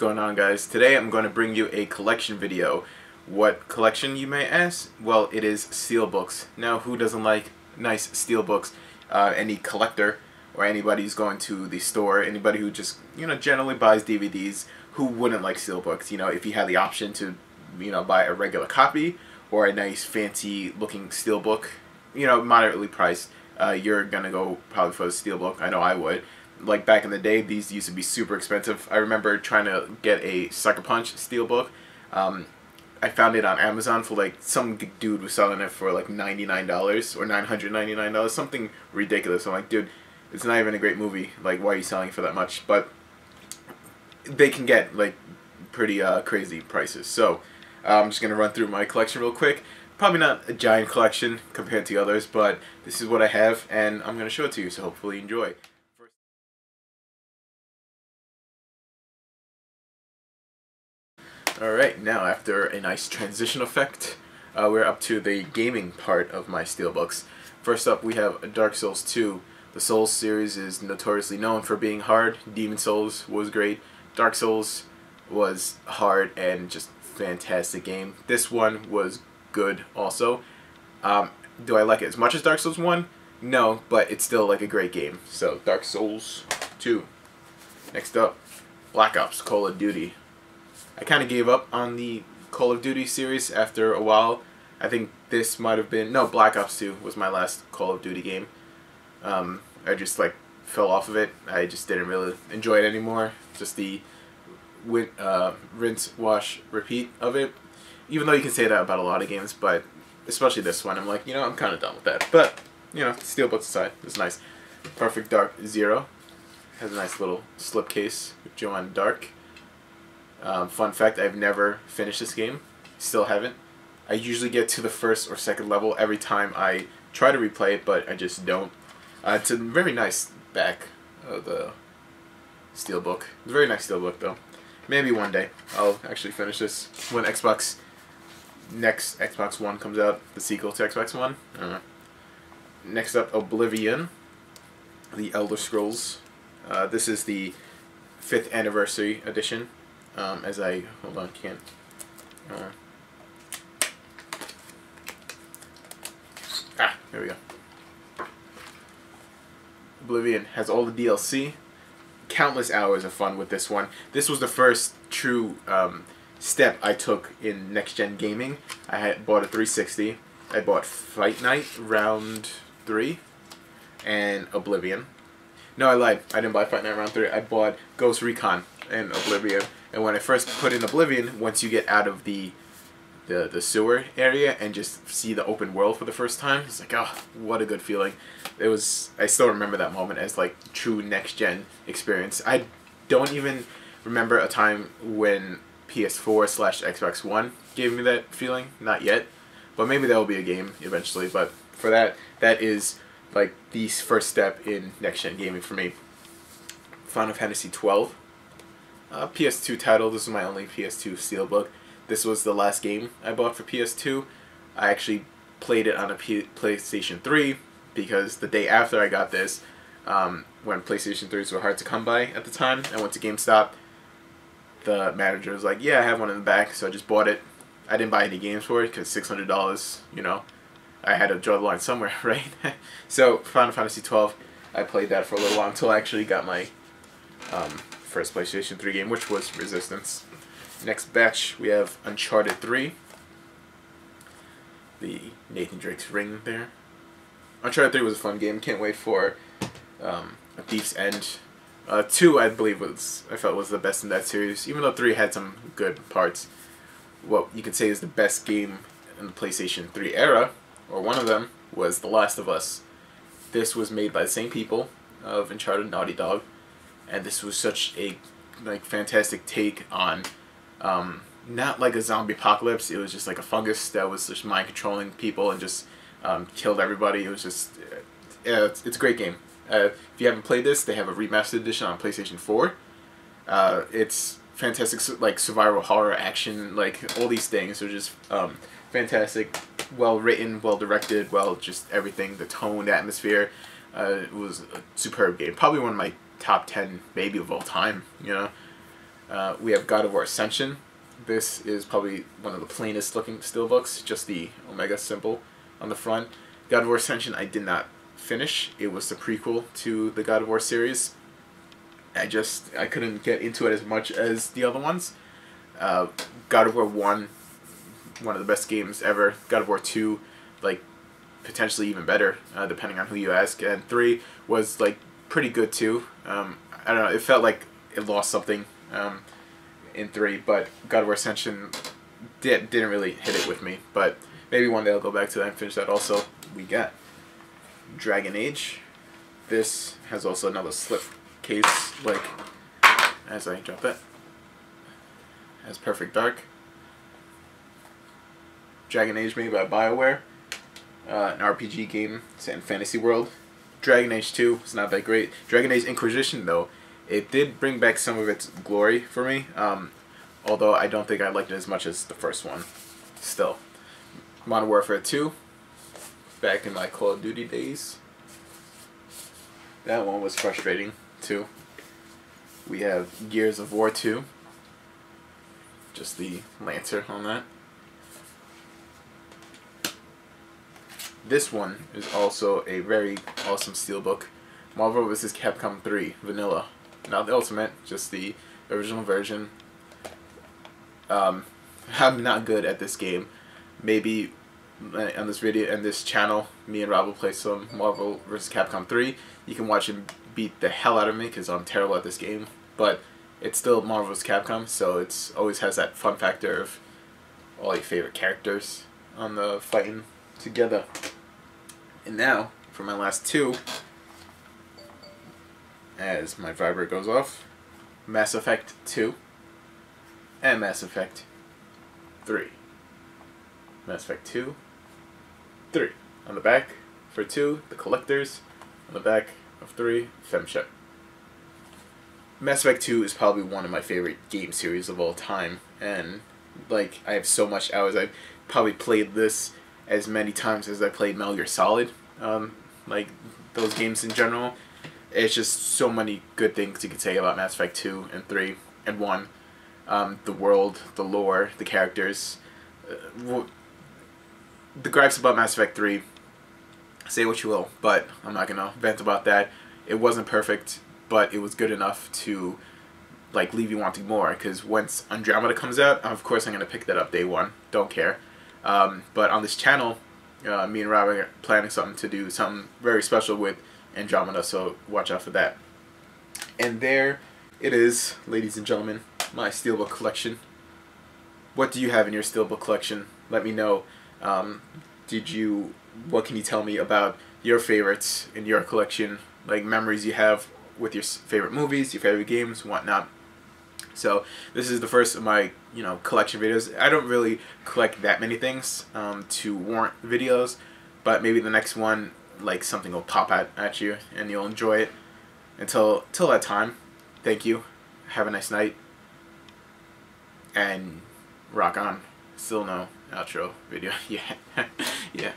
going on, guys? Today I'm going to bring you a collection video. What collection, you may ask? Well, it is steelbooks. Now, who doesn't like nice steelbooks? Any collector or anybody who's going to the store, anybody who just, generally buys DVDs, who wouldn't like steelbooks? If you had the option to, buy a regular copy or a nice fancy looking steelbook, moderately priced, you're going to go probably for the steelbook. I know I would. Like back in the day, these used to be super expensive. I remember trying to get a Sucker Punch steelbook. I found it on Amazon for like, some dude was selling it for like $99 or $999, something ridiculous. I'm like, dude, it's not even a great movie. Like, why are you selling it for that much? But they can get like pretty crazy prices. So I'm just gonna run through my collection real quick. Probably not a giant collection compared to others, but this is what I have, and I'm gonna show it to you. So hopefully you enjoy. Alright, now after a nice transition effect, we're up to the gaming part of my steelbooks. First up, we have Dark Souls 2. The Souls series is notoriously known for being hard. Demon Souls was great. Dark Souls was hard and just fantastic game. This one was good also. Do I like it as much as Dark Souls 1? No, but it's still like a great game. So, Dark Souls 2. Next up, Black Ops Call of Duty. I kind of gave up on the Call of Duty series after a while. I think this might have been... No, Black Ops 2 was my last Call of Duty game. I just like fell off of it. I just didn't really enjoy it anymore. Just the rinse, wash, repeat of it. Even though you can say that about a lot of games, but especially this one, I'm like, I'm kind of done with that. But, steelbooks aside, it's nice. Perfect Dark Zero. Has a nice little slipcase with Joanne Dark. Fun fact, I've never finished this game. Still haven't. I usually get to the first or second level every time I try to replay it, but I just don't. It's a very nice back of the steelbook. It's a very nice steelbook, though. Maybe one day I'll actually finish this when next Xbox One comes out, the sequel to Xbox One. I don't know. Next up, Oblivion, the Elder Scrolls. This is the 5th anniversary edition. Hold on, can't. There we go. Oblivion has all the DLC. Countless hours of fun with this one. This was the first true step I took in next-gen gaming. I had bought a 360. I bought Fight Night Round 3 and Oblivion. No, I lied. I didn't buy Fight Night Round 3. I bought Ghost Recon and Oblivion. And when I first put in Oblivion, once you get out of the sewer area and just see the open world for the first time, it's like, oh, what a good feeling. I still remember that moment as like true next-gen experience. I don't even remember a time when PS4/Xbox One gave me that feeling. Not yet. But maybe there will be a game eventually. But for that is like the first step in next-gen gaming for me. Final Fantasy 12. PS2 title. This is my only PS2 steelbook. This was the last game I bought for PS2. I actually played it on a PlayStation 3 because the day after I got this, when PlayStation 3s were hard to come by at the time, I went to GameStop. The manager was like, yeah, I have one in the back, so I just bought it. I didn't buy any games for it because $600, I had to draw the line somewhere, right? So, Final Fantasy 12, I played that for a little while until I actually got my first PlayStation 3 game, which was Resistance. Next batch, we have Uncharted 3. The Nathan Drake's ring there. Uncharted 3 was a fun game. Can't wait for A Thief's End. 2, I believe, I felt was the best in that series. Even though 3 had some good parts. What you could say is the best game in the PlayStation 3 era, or one of them, was The Last of Us. This was made by the same people of Uncharted, Naughty Dog. And this was such a fantastic take on not like a zombie apocalypse. It was just like a fungus that was just mind controlling people and just killed everybody. It was just it's a great game. If you haven't played this, they have a remastered edition on PlayStation 4. It's fantastic, like survival horror action, like all these things are just fantastic, well written, well directed, just everything, the tone, the atmosphere. It was a superb game. Probably one of my top 10 maybe of all time, We have God of War Ascension. This is probably one of the plainest looking steelbooks, just the Omega symbol on the front. God of War Ascension I did not finish. It was the prequel to the God of War series. I couldn't get into it as much as the other ones. God of War 1, one of the best games ever. God of War 2, like, potentially even better, depending on who you ask. And 3 was, like, pretty good too. I don't know, it felt like it lost something in 3, but God of War Ascension didn't really hit it with me. But maybe one day I'll go back to that and finish that also. We got Dragon Age. This has also another slip case, like, as I drop it. Has Perfect Dark. Dragon Age made by BioWare. An RPG game set in fantasy world. Dragon Age 2 is not that great. Dragon Age Inquisition, though, it did bring back some of its glory for me. Although I don't think I liked it as much as the first one. Still. Modern Warfare 2. Back in my Call of Duty days. That one was frustrating, too. We have Gears of War 2. Just the Lancer on that. This one is also a very awesome steelbook. Marvel vs. Capcom 3 Vanilla. Not the Ultimate, just the original version. I'm not good at this game. Maybe on this video and this channel, me and Rob will play some Marvel vs. Capcom 3. You can watch him beat the hell out of me because I'm terrible at this game. But it's still Marvel vs. Capcom, so it's always has that fun factor of all your favorite characters on the fighting together. And now, for my last two, as my vibrator goes off, Mass Effect 2 and Mass Effect 3. Mass Effect 2, 3. On the back, for 2, the collectors. On the back of 3, Femship. Mass Effect 2 is probably one of my favorite game series of all time. And, like, I have so much hours. I've probably played this as many times as I played Metal Gear Solid. Like, those games in general. It's just so many good things you could say about Mass Effect 2 and 3 and 1. The world, the lore, the characters. The gripes about Mass Effect 3, say what you will, but I'm not gonna vent about that. It wasn't perfect, but it was good enough to, like, leave you wanting more, because once Andromeda comes out, of course I'm gonna pick that up day one. Don't care. But on this channel, me and Rob are planning to do something very special with Andromeda, so watch out for that. And there it is, ladies and gentlemen, my steelbook collection. What do you have in your steelbook collection? Let me know. What can you tell me about your favorites in your collection, like memories you have with your favorite movies, your favorite games, whatnot. So this is the first of my, collection videos. I don't really collect that many things to warrant videos, but maybe the next one, like, something will pop at you and you'll enjoy it. Till that time, thank you. Have a nice night. And rock on. Still no outro video. Yeah. Yeah.